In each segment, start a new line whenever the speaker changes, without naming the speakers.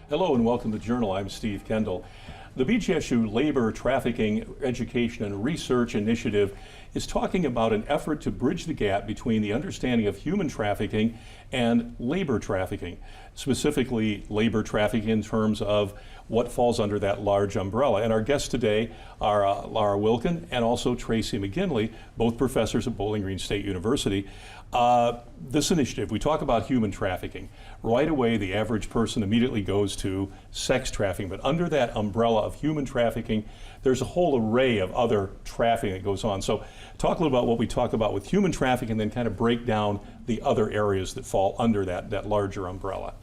Hello and welcome to Journal. I'm Steve Kendall. The BGSU Labor, Trafficking, Education, and Research Initiative is talking about an effort to bridge the gap between the understanding of human trafficking and labor trafficking, specifically labor trafficking in terms of what falls under that large umbrella. And our guests today are Laura Wilkin and also Tracy McGinley, both professors at Bowling Green State University. This initiative, we talk about human trafficking. Right away, the average person immediately goes to sex trafficking, but under that umbrella of human trafficking, there's a whole array of other trafficking that goes on. So talk a little about what we talk about with human trafficking and then kind of break down the other areas that fall under that larger umbrella.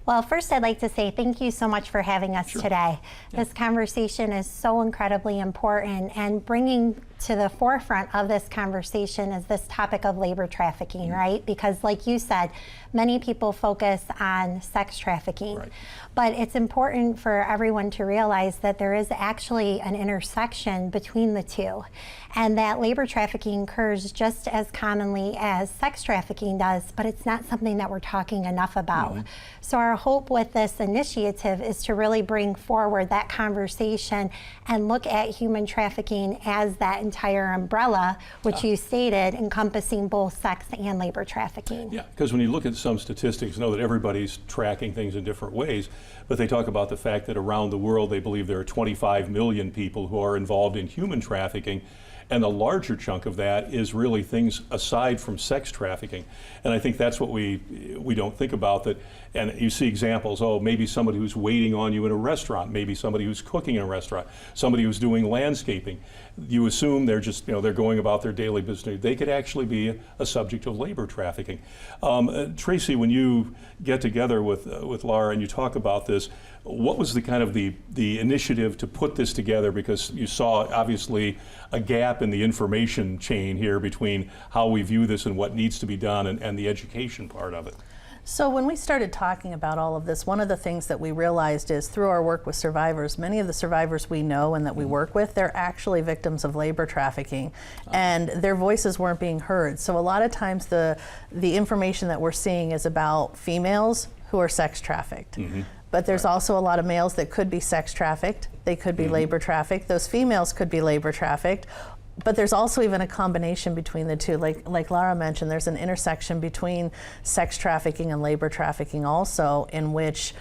Well, first I'd like to say thank you so much for having us today. This conversation is so incredibly important, and bringing to the forefront of this conversation is this topic of labor trafficking, right? Because like you said, many people focus on sex trafficking, but it's important for everyone to realize that there is actually an intersection between the two, and that labor trafficking occurs just as commonly as sex trafficking does, but it's not something that we're talking enough about. So our hope with this initiative is to really bring forward that conversation and look at human trafficking as that entire umbrella, which you stated, encompassing both sex and labor trafficking.
Yeah, because when you look at some statistics, know that everybody's tracking things in different ways, but they talk about the fact that around the world they believe there are 25 million people who are involved in human trafficking. And the larger chunk of that is really things aside from sex trafficking. And I think that's what we don't think about. That, and you see examples, oh, maybe somebody who's waiting on you in a restaurant, maybe somebody who's cooking in a restaurant, somebody who's doing landscaping. You assume they're just, they're going about their daily business. They could actually be a subject of labor trafficking. Tracy, when you get together with Laura and you talk about this, what was the kind of the initiative to put this together? Because you saw obviously a gap in the information chain here between how we view this and what needs to be done and the education part of it.
So when we started talking about all of this, one of the things that we realized is through our work with survivors, many of the survivors we know and that we work with, they're actually victims of labor trafficking, and their voices weren't being heard. So a lot of times the information that we're seeing is about females who are sex trafficked. But there's also a lot of males that could be sex trafficked. They could be labor trafficked. Those females could be labor trafficked. But there's also even a combination between the two. Like Laura mentioned, there's an intersection between sex trafficking and labor trafficking also, in which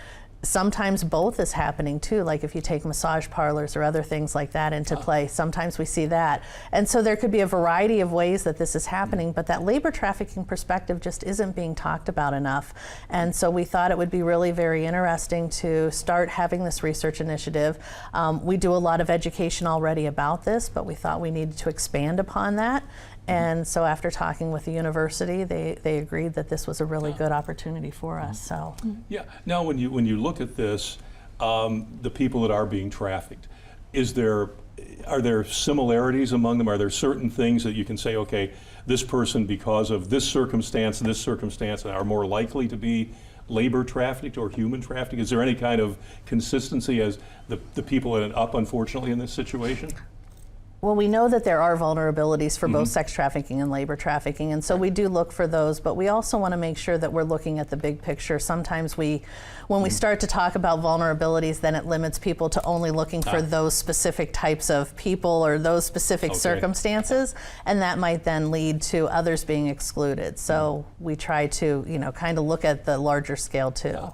sometimes both is happening too. Like if you take massage parlors or other things like that into play, sometimes we see that. And so there could be a variety of ways that this is happening, but that labor trafficking perspective just isn't being talked about enough. And so we thought it would be really very interesting to start having this research initiative. We do a lot of education already about this, but we thought we needed to expand upon that. And so after talking with the university, they agreed that this was a really good opportunity for us. So
yeah. Now, when you look at this, the people that are being trafficked, are there similarities among them? Are there certain things that you can say, okay, this person, because of this circumstance, are more likely to be labor trafficked or human trafficked? Is there any kind of consistency as the people that end up, unfortunately, in this situation?
Well, we know that there are vulnerabilities for both sex trafficking and labor trafficking, and so we do look for those, but we also want to make sure that we're looking at the big picture. Sometimes when we start to talk about vulnerabilities, then it limits people to only looking for those specific types of people or those specific circumstances, and that might then lead to others being excluded. So we try to, kind of look at the larger scale too.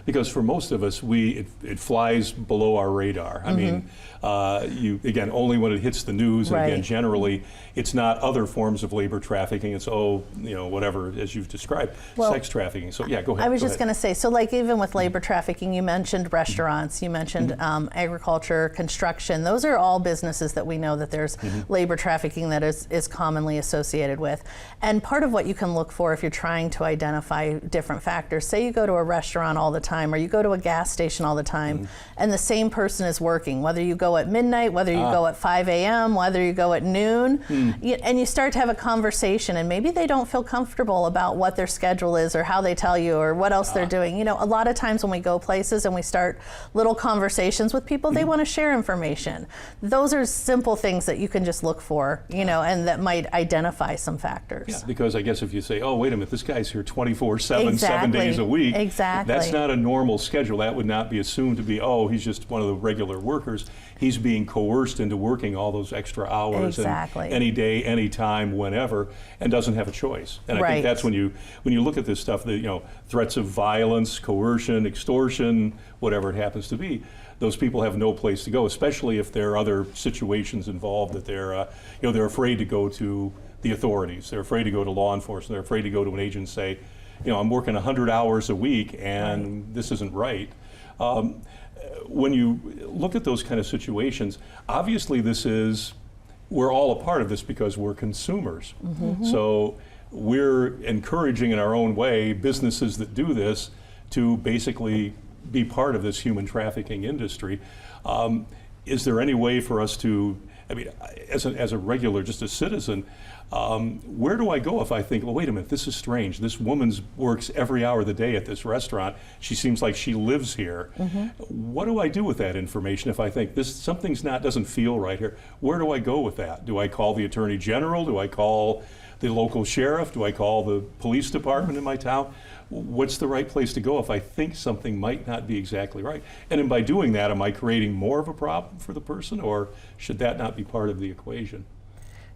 Because for most of us, it flies below our radar. I mean, again, only when it hits the news, and again, generally, it's not other forms of labor trafficking. It's whatever, as you've described, sex trafficking. So yeah, go ahead.
I was just going to say, so like even with labor trafficking, you mentioned restaurants, you mentioned agriculture, construction. Those are all businesses that we know that there's labor trafficking that is commonly associated with. And part of what you can look for if you're trying to identify different factors, say you go to a restaurant all the time, or you go to a gas station all the time, and the same person is working, whether you go at midnight, whether you go at 5 5 a.m., whether you go at noon, and you start to have a conversation, and maybe they don't feel comfortable about what their schedule is or how they tell you or what else they're doing. You know, a lot of times when we go places and we start little conversations with people, they want to share information. Those are simple things that you can just look for, you know, and that might identify some factors.
Yeah, because I guess if you say, oh, wait a minute, this guy's here 24/7,
Exactly.
7 days a week.
Exactly.
That's not a normal schedule. That would not be assumed to be, oh, he's just one of the regular workers. He's being coerced into working all those extra hours
Exactly.
and any day, any time, whenever, and doesn't have a choice. And I
Right.
think that's when you look at this stuff, the, you know, threats of violence, coercion, extortion, whatever it happens to be, those people have no place to go, especially if there are other situations involved that they're, you know, they're afraid to go to the authorities. They're afraid to go to law enforcement. They're afraid to go to an agent and say, you know, I'm working 100 hours a week and this isn't right. When you look at those kind of situations, obviously we're all a part of this because we're consumers. So we're encouraging in our own way businesses that do this to basically be part of this human trafficking industry. Is there any way for us to, I mean, as a regular, just a citizen, where do I go if I think, well, wait a minute, this is strange. This woman works every hour of the day at this restaurant. She seems like she lives here. What do I do with that information if I think something's doesn't feel right here? Where do I go with that? Do I call the Attorney General? Do I call the local sheriff? Do I call the police department in my town? What's the right place to go if I think something might not be exactly right? And then by doing that, am I creating more of a problem for the person, or should that not be part of the equation?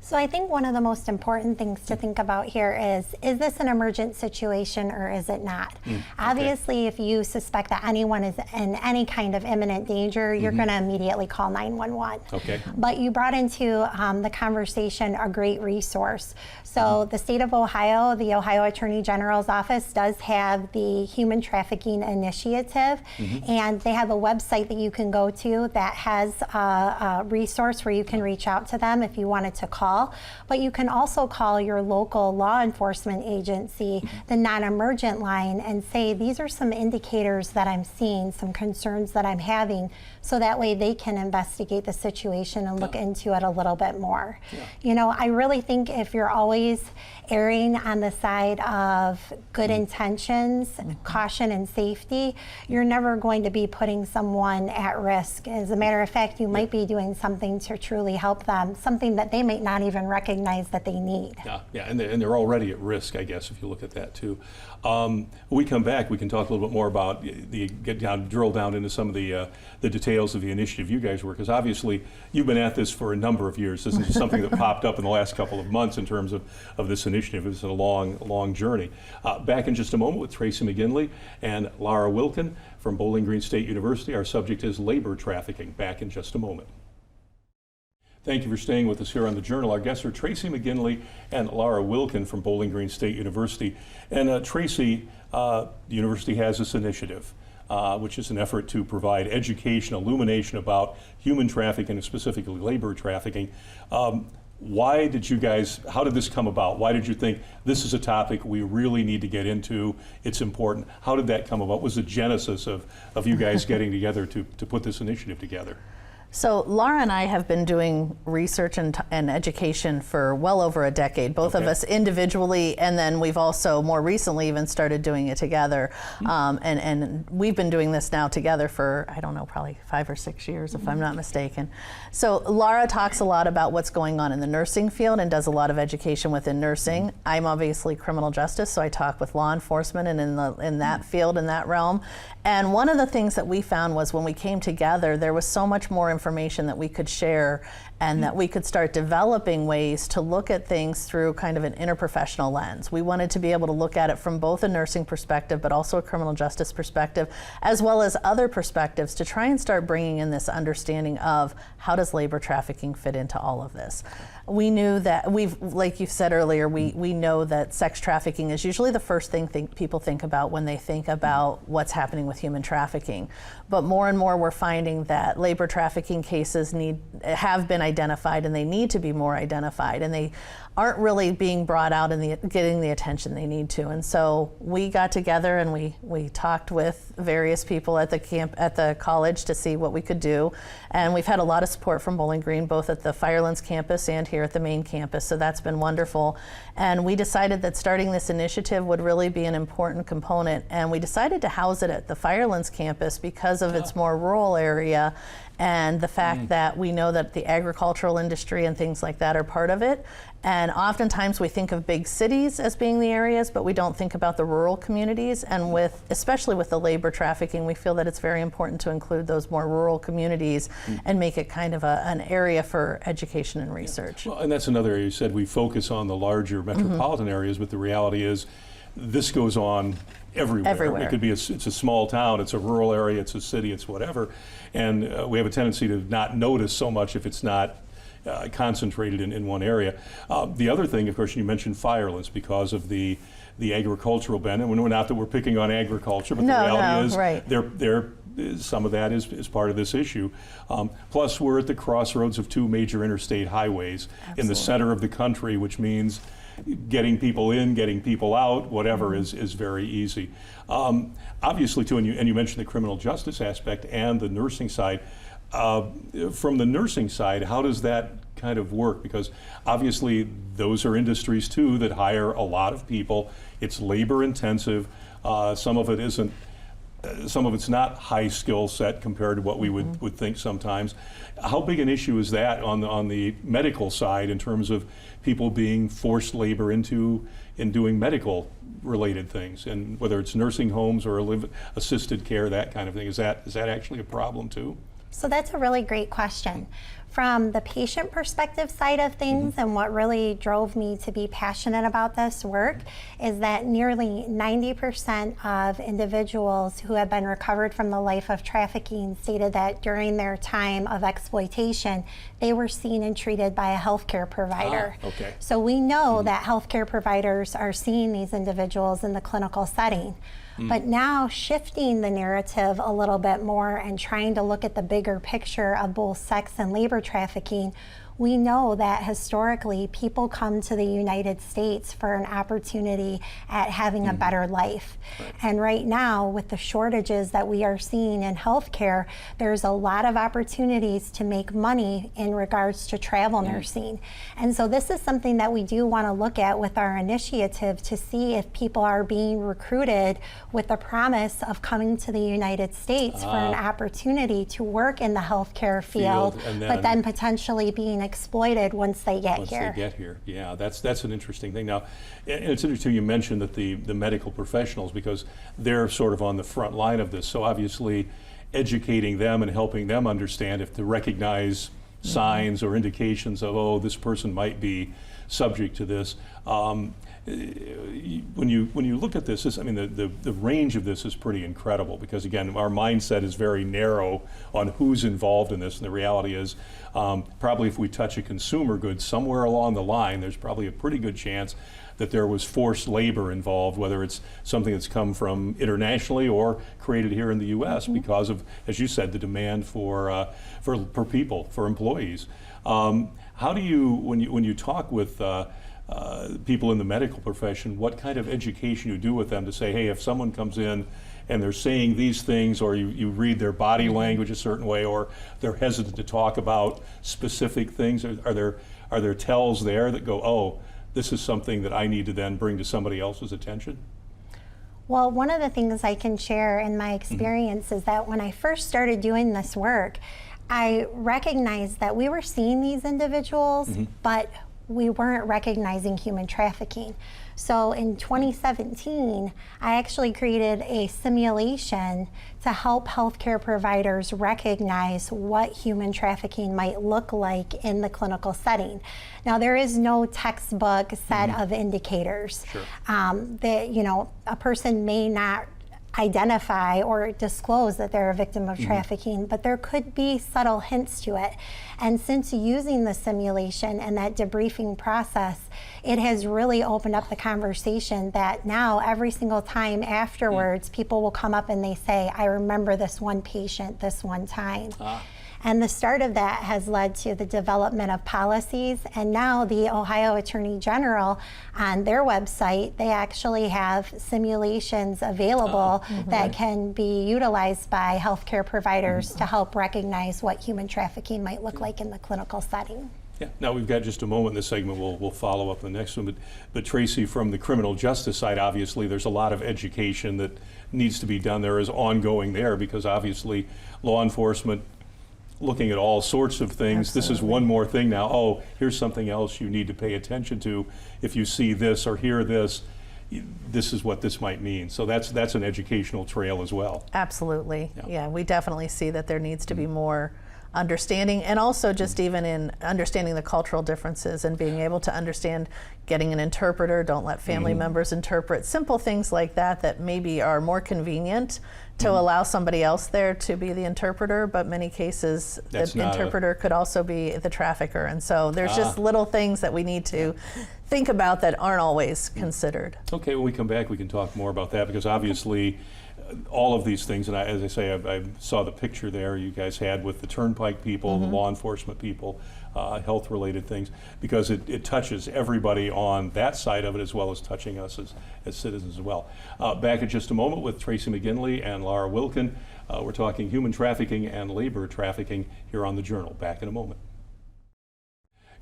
So I think one of the most important things to think about here is this an emergent situation or is it not? Obviously, if you suspect that anyone is in any kind of imminent danger, you're going to immediately call 911.
Okay.
But you brought into the conversation a great resource. So the state of Ohio, the Ohio Attorney General's office does have the Human Trafficking Initiative, and they have a website that you can go to that has a resource where you can reach out to them if you wanted to call. But you can also call your local law enforcement agency, the non-emergent line, and say, these are some indicators that I'm seeing, some concerns that I'm having, so that way they can investigate the situation and look into it a little bit more. You know, I really think if you're always erring on the side of good intentions, caution and safety, you're never going to be putting someone at risk. As a matter of fact, you might be doing something to truly help them, something that they might not even recognize that they need.
Yeah, and they're already at risk, I guess, if you look at that too. When we come back, we can talk a little bit more about drill down into some of the details of the initiative you guys work, because obviously you've been at this for a number of years. This is something that popped up in the last couple of months in terms of this initiative. It's a long journey. Back in just a moment with Tracy McGinley and Laura Wilkin from Bowling Green State University. Our subject is labor trafficking. Back in just a moment. Thank you for staying with us here on The Journal. Our guests are Tracy McGinley and Laura Wilkin from Bowling Green State University. And Tracy, the university has this initiative, which is an effort to provide education, illumination about human trafficking, and specifically labor trafficking. Why did you guys, how did this come about? Why did you think this is a topic we really need to get into? It's important. How did that come about? What was the genesis of you guys getting together to put this initiative together?
So Laura and I have been doing research and education for well over a decade, both of us individually, and then we've also more recently even started doing it together. And we've been doing this now together for, I don't know, probably 5 or 6 years, if I'm not mistaken. So Laura talks a lot about what's going on in the nursing field and does a lot of education within nursing. I'm obviously criminal justice, so I talk with law enforcement and in that field, in that realm. And one of the things that we found was when we came together, there was so much more information that we could share and that we could start developing ways to look at things through kind of an interprofessional lens. We wanted to be able to look at it from both a nursing perspective, but also a criminal justice perspective, as well as other perspectives, to try and start bringing in this understanding of how does labor trafficking fit into all of this. we knew that like you said earlier, we know that sex trafficking is usually the first thing people think about when they think about what's happening with human trafficking. But more and more we're finding that labor trafficking cases have been identified, and they need to be more identified, and they aren't really being brought out and getting the attention they need to. And so we got together and we talked with various people at the college to see what we could do. And we've had a lot of support from Bowling Green, both at the Firelands campus and here at the main campus, so that's been wonderful. And we decided that starting this initiative would really be an important component, and we decided to house it at the Firelands campus because of its more rural area, and the fact that we know that the agricultural industry and things like that are part of it. And oftentimes we think of big cities as being the areas, but we don't think about the rural communities. And especially with the labor trafficking, we feel that it's very important to include those more rural communities and make it kind of an area for education and research.
Well, and that's another area. You said we focus on the larger metropolitan areas, but the reality is this goes on everywhere. It could be it's a small town, it's a rural area, it's a city, it's whatever. And we have a tendency to not notice so much if it's not concentrated in one area. The other thing, of course, you mentioned Firelands because of the agricultural bent, and not that we're picking on agriculture, but the reality is right. Some of that is part of this issue. Plus, we're at the crossroads of two major interstate highways in the center of the country, which means getting people in, getting people out, whatever is very easy. Obviously, too, and you mentioned the criminal justice aspect and the nursing side. From the nursing side, how does that kind of work? Because obviously those are industries too that hire a lot of people. It's labor intensive. Some of it's not high skill set compared to what we would think sometimes. How big an issue is that on the medical side in terms of people being forced labor in doing medical related things, and whether it's nursing homes or assisted care, that kind of thing? Is that actually a problem too?
So that's a really great question. From the patient perspective side of things, and what really drove me to be passionate about this work is that nearly 90% of individuals who have been recovered from the life of trafficking stated that during their time of exploitation, they were seen and treated by a healthcare provider.
Okay.
So we know that healthcare providers are seeing these individuals in the clinical setting. But now shifting the narrative a little bit more and trying to look at the bigger picture of both sex and labor trafficking, we know that historically people come to the United States for an opportunity at having a better life. Right. And right now, with the shortages that we are seeing in healthcare, there's a lot of opportunities to make money in regards to travel nursing. And so this is something that we do want to look at with our initiative to see if people are being recruited with the promise of coming to the United States for an opportunity to work in the healthcare field, but then potentially being exploited once they get here.
Yeah, that's an interesting thing. Now, and it's interesting you mentioned that the medical professionals, because they're sort of on the front line of this. So obviously, educating them and helping them understand if to recognize signs or indications of, oh, this person might be subject to this. When you look at this, I mean, the range of this is pretty incredible, because again, our mindset is very narrow on who's involved in this, and the reality is probably if we touch a consumer good somewhere along the line, there's probably a pretty good chance that there was forced labor involved, whether it's something that's come from internationally or created here in the U.S. because of, as you said, the demand for people, for employees. How do you, when you talk with people in the medical profession, what kind of education you do with them to say, hey, if someone comes in and they're saying these things, or you read their body language a certain way, or they're hesitant to talk about specific things, are there tells there that go, oh, this is something that I need to then bring to somebody else's attention?
Well, one of the things I can share in my experience is that when I first started doing this work, I recognized that we were seeing these individuals, but we weren't recognizing human trafficking. So in 2017, I actually created a simulation to help healthcare providers recognize what human trafficking might look like in the clinical setting. Now, there is no textbook set of indicators. Sure. That, a person may not identify or disclose that they're a victim of trafficking, but there could be subtle hints to it. And since using the simulation and that debriefing process, it has really opened up the conversation that now every single time afterwards, people will come up and they say, I remember this one patient this one time. And the start of that has led to the development of policies. And now the Ohio Attorney General, on their website, they actually have simulations available that can be utilized by healthcare providers to help recognize what human trafficking might look like in the clinical setting.
Yeah. Now we've got just a moment in this segment. We'll follow up the next one. But Tracy, from the criminal justice side, obviously there's a lot of education that needs to be done. There is ongoing there because obviously law enforcement looking at all sorts of things.
Absolutely.
This is one more thing now. Oh, here's something else you need to pay attention to. If you see this or hear this, this is what this might mean. So that's an educational trail as well.
Absolutely. Yeah, we definitely see that there needs to be more understanding, and also just even in understanding the cultural differences and being able to understand getting an interpreter, don't let family members interpret, simple things like that that maybe are more convenient to allow somebody else there to be the interpreter, but many cases the interpreter could also be the trafficker. And so there's just little things that we need to think about that aren't always considered.
Okay, when we come back we can talk more about that because obviously all of these things, and as I say, I saw the picture there you guys had with the turnpike people, the law enforcement people, health-related things, because it touches everybody on that side of it as well as touching us as citizens as well. Back in just a moment with Tracy McGinley and Laura Wilkin. We're talking human trafficking and labor trafficking here on The Journal. Back in a moment.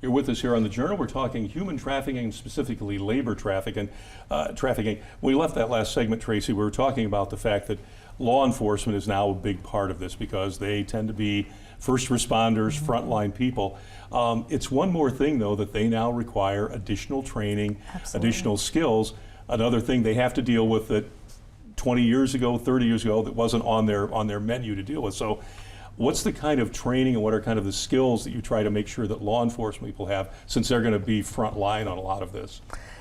You're with us here on The Journal. We're talking human trafficking, specifically labor trafficking. When we left that last segment, Tracy, we were talking about the fact that law enforcement is now a big part of this because they tend to be first responders, frontline people. It's one more thing, though, that they now require additional training, additional skills. Another thing they have to deal with that 20 years ago, 30 years ago, that wasn't on their menu to deal with. So what's the kind of training and what are kind of the skills that you try to make sure that law enforcement people have, since they're going to be front line on a lot of this?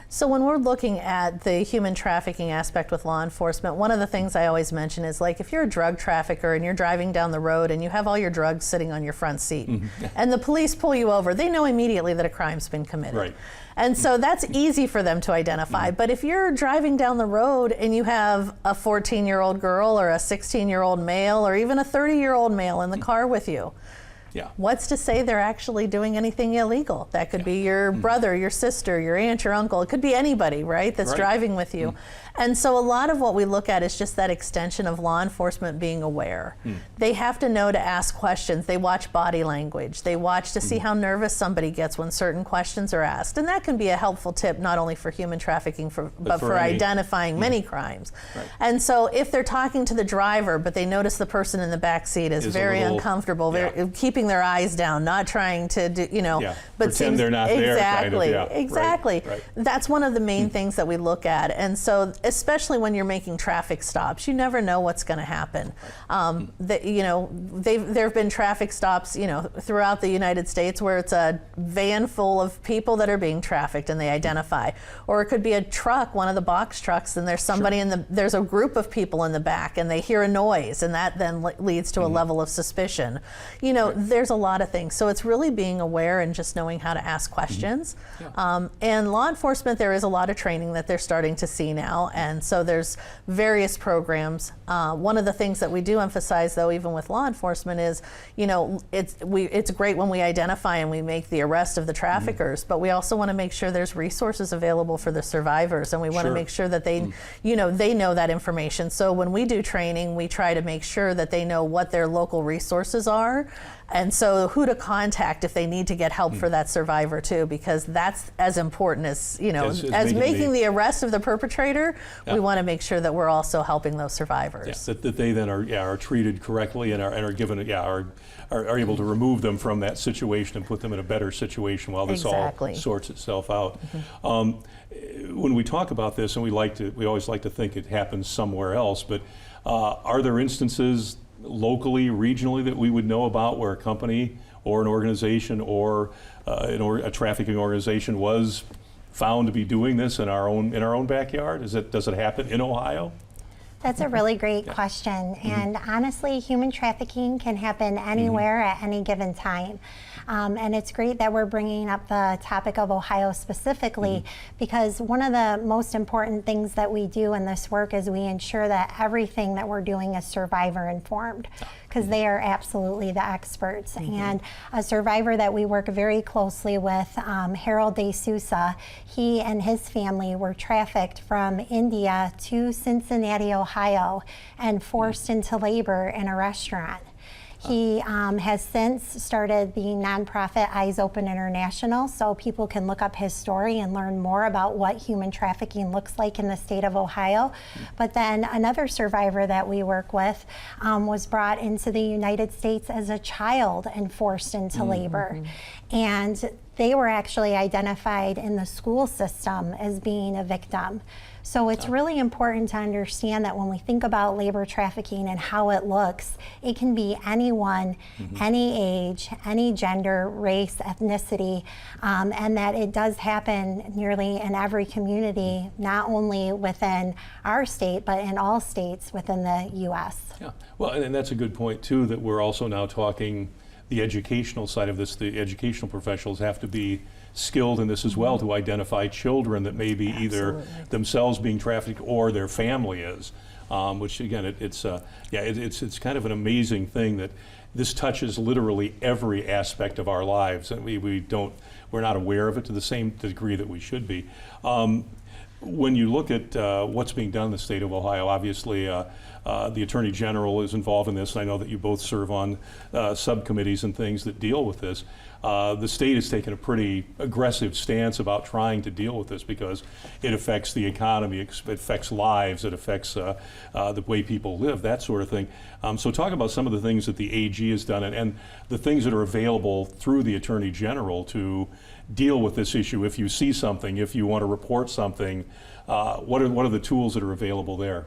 So when we're looking at the human trafficking aspect with law enforcement, one of the things I always mention is, like, if you're a drug trafficker and you're driving down the road and you have all your drugs sitting on your front seat and the police pull you over, they know immediately that a crime's been committed.
Right.
And so that's easy for them to identify. But if you're driving down the road and you have a 14-year-old girl or a 16-year-old male or even a 30-year-old male in the car with you, what's to say they're actually doing anything illegal? That could be your brother, your sister, your aunt, your uncle. It could be anybody, right, that's driving with you. And so a lot of what we look at is just that extension of law enforcement being aware. They have to know to ask questions. They watch body language. They watch to see how nervous somebody gets when certain questions are asked. And that can be a helpful tip not only for human trafficking, but for identifying many crimes. And so if they're talking to the driver, but they notice the person in the back seat is very uncomfortable, keeping their eyes down, not trying to do, but
pretend they're not there.
Exactly. That's one of the main things that we look at. And so especially when you're making traffic stops, you never know what's going to happen. There have been traffic stops, throughout the United States where it's a van full of people that are being trafficked and they identify, or it could be a truck, one of the box trucks, and there's somebody there's a group of people in the back and they hear a noise, and that then leads to a level of suspicion. There's a lot of things. So it's really being aware and just knowing how to ask questions. And law enforcement, there is a lot of training that they're starting to see now. And so there's various programs. One of the things that we do emphasize, though, even with law enforcement is, it's great when we identify and we make the arrest of the traffickers, but we also want to make sure there's resources available for the survivors, and we want to make sure that they, they know that information. So when we do training, we try to make sure that they know what their local resources are, and so who to contact if they need to get help for that survivor too, because that's as important as, as making the arrest of the perpetrator. We want to make sure that we're also helping those survivors.
That they then are treated correctly and are given are able to remove them from that situation and put them in a better situation while this all sorts itself out. When we talk about this, and we always like to think it happens somewhere else, but are there instances locally, regionally, that we would know about where a company or an organization or a trafficking organization was found to be doing this in our own backyard? Does it happen in Ohio?
That's a really great question. And honestly, human trafficking can happen anywhere at any given time. And it's great that we're bringing up the topic of Ohio specifically, because one of the most important things that we do in this work is we ensure that everything that we're doing is survivor informed, because they are absolutely the experts. And a survivor that we work very closely with, Harold De Sousa, he and his family were trafficked from India to Cincinnati, Ohio, and forced into labor in a restaurant. He has since started the nonprofit Eyes Open International, so people can look up his story and learn more about what human trafficking looks like in the state of Ohio. But then another survivor that we work with was brought into the United States as a child and forced into labor. And they were actually identified in the school system as being a victim. So it's really important to understand that when we think about labor trafficking and how it looks, it can be anyone, any age, any gender, race, ethnicity, and that it does happen nearly in every community, not only within our state, but in all states within the U.S.
Yeah, well, and that's a good point too, that we're also now talking the educational side of this. The educational professionals have to be skilled in this as well, to identify children that may be either themselves being trafficked or their family is. Which again, it's kind of an amazing thing that this touches literally every aspect of our lives, and we're not aware of it to the same degree that we should be. When you look at what's being done in the state of Ohio, obviously the Attorney General is involved in this, and I know that you both serve on subcommittees and things that deal with this. The state has taken a pretty aggressive stance about trying to deal with this because it affects the economy, it affects lives, it affects the way people live, that sort of thing. So talk about some of the things that the AG has done and the things that are available through the Attorney General to deal with this issue. If you see something, if you want to report something, what are the tools that are available there?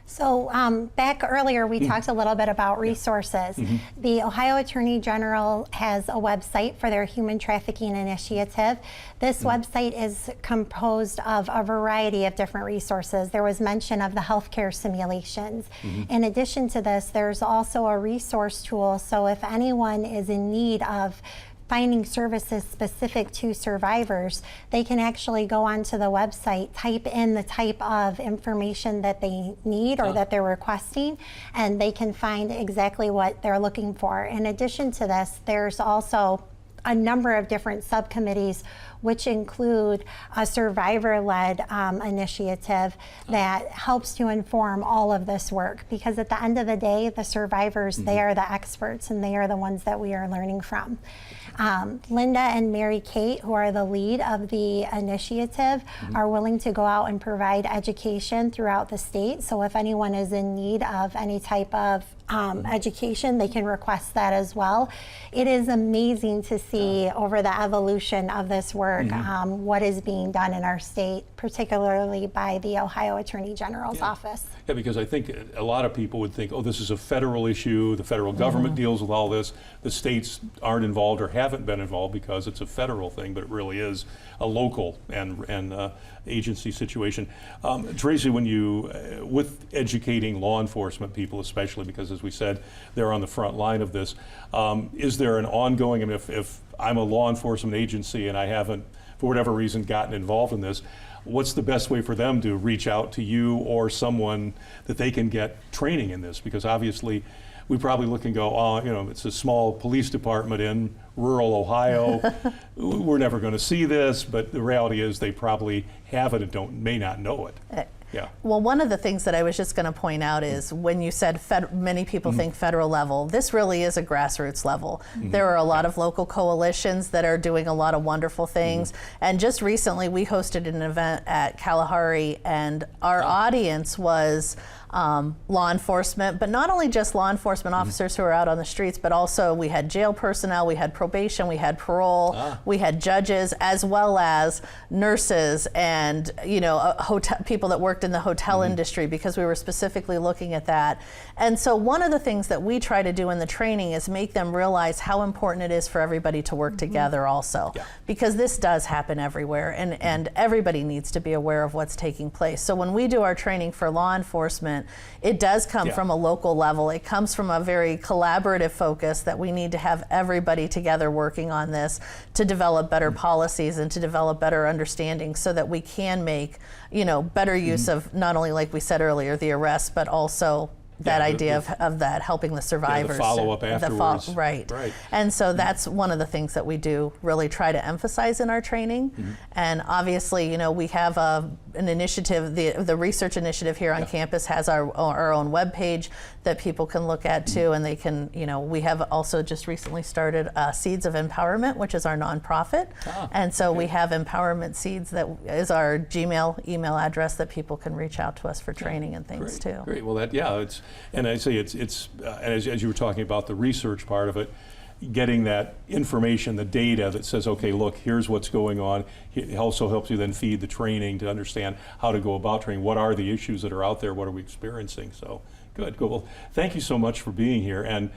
So back earlier, we talked a little bit about resources. The Ohio Attorney General has a website for their human trafficking initiative. This website is composed of a variety of different resources. There was mention of the healthcare simulations. In addition to this, there's also a resource tool. So if anyone is in need of finding services specific to survivors, they can actually go onto the website, type in the type of information that they need or that they're requesting, and they can find exactly what they're looking for. In addition to this, there's also a number of different subcommittees, which include a survivor-led initiative that helps to inform all of this work. Because at the end of the day, the survivors, they are the experts, and they are the ones that we are learning from. Linda and Mary Kate, who are the lead of the initiative, are willing to go out and provide education throughout the state. So if anyone is in need of any type of education, they can request that as well. It is amazing to see over the evolution of this work what is being done in our state, particularly by the Ohio Attorney General's office.
Yeah, because I think a lot of people would think, oh, this is a federal issue, the federal government deals with all this, the states aren't involved or haven't been involved because it's a federal thing, but it really is a local and agency situation. Tracy, when you, with educating law enforcement people especially, because as we said, they're on the front line of this, is there an ongoing, I mean, if I'm a law enforcement agency and I haven't, for whatever reason, gotten involved in this, what's the best way for them to reach out to you or someone that they can get training in this? Because obviously we probably look and go, oh, you know, it's a small police department in rural Ohio. We're never going to see this, but the reality is they probably have it and may not know it. Yeah.
Well, one of the things that I was just going to point out is when you said many people think federal level, this really is a grassroots level. There are a lot of local coalitions that are doing a lot of wonderful things. And just recently we hosted an event at Kalahari, and our audience was law enforcement, but not only just law enforcement officers who are out on the streets, but also we had jail personnel, we had probation, we had parole, we had judges, as well as nurses and people that worked in the hotel industry, because we were specifically looking at that. And so one of the things that we try to do in the training is make them realize how important it is for everybody to work together also, because this does happen everywhere, and everybody needs to be aware of what's taking place. So when we do our training for law enforcement, enforcement, it does come from a local level. It comes from a very collaborative focus that we need to have everybody together working on this to develop better policies and to develop better understanding so that we can make, you know, better use of not only, like we said earlier, the arrest, but also that idea of that helping the survivors.
The follow-up afterwards.
Right. And so that's one of the things that we do really try to emphasize in our training. And obviously, you know, we have an initiative, the research initiative here on campus has our own webpage that people can look at too, and they can, you know, we have also just recently started Seeds of Empowerment, which is our nonprofit. And so we have Empowerment Seeds that is our Gmail email address that people can reach out to us for training and things too.
Great. Well, it's. And I say it's as you were talking about the research part of it, getting that information, the data that says, okay, look, here's what's going on. It also helps you then feed the training to understand how to go about training. What are the issues that are out there? What are we experiencing? So good. Well, thank you so much for being here, and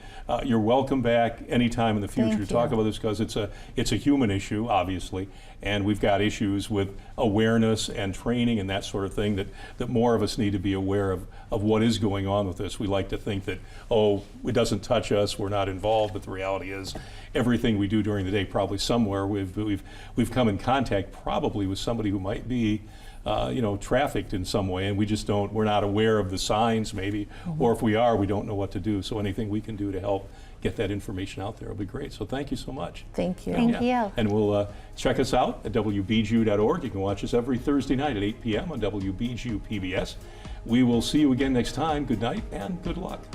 you're welcome back anytime in the future to talk about this, because it's a human issue, obviously, and we've got issues with awareness and training and that sort of thing that more of us need to be aware of what is going on with this. We like to think that, oh, it doesn't touch us, we're not involved, but the reality is everything we do during the day, probably somewhere we've come in contact probably with somebody who might be you know, trafficked in some way, and we're not aware of the signs maybe, or if we are, we don't know what to do. So anything we can do to help get that information out there will be great. So thank you so much.
Thank you.
Thank you.
And we'll check us out at WBGU.org. You can watch us every Thursday night at 8 p.m. on WBGU PBS. We will see you again next time. Good night and good luck.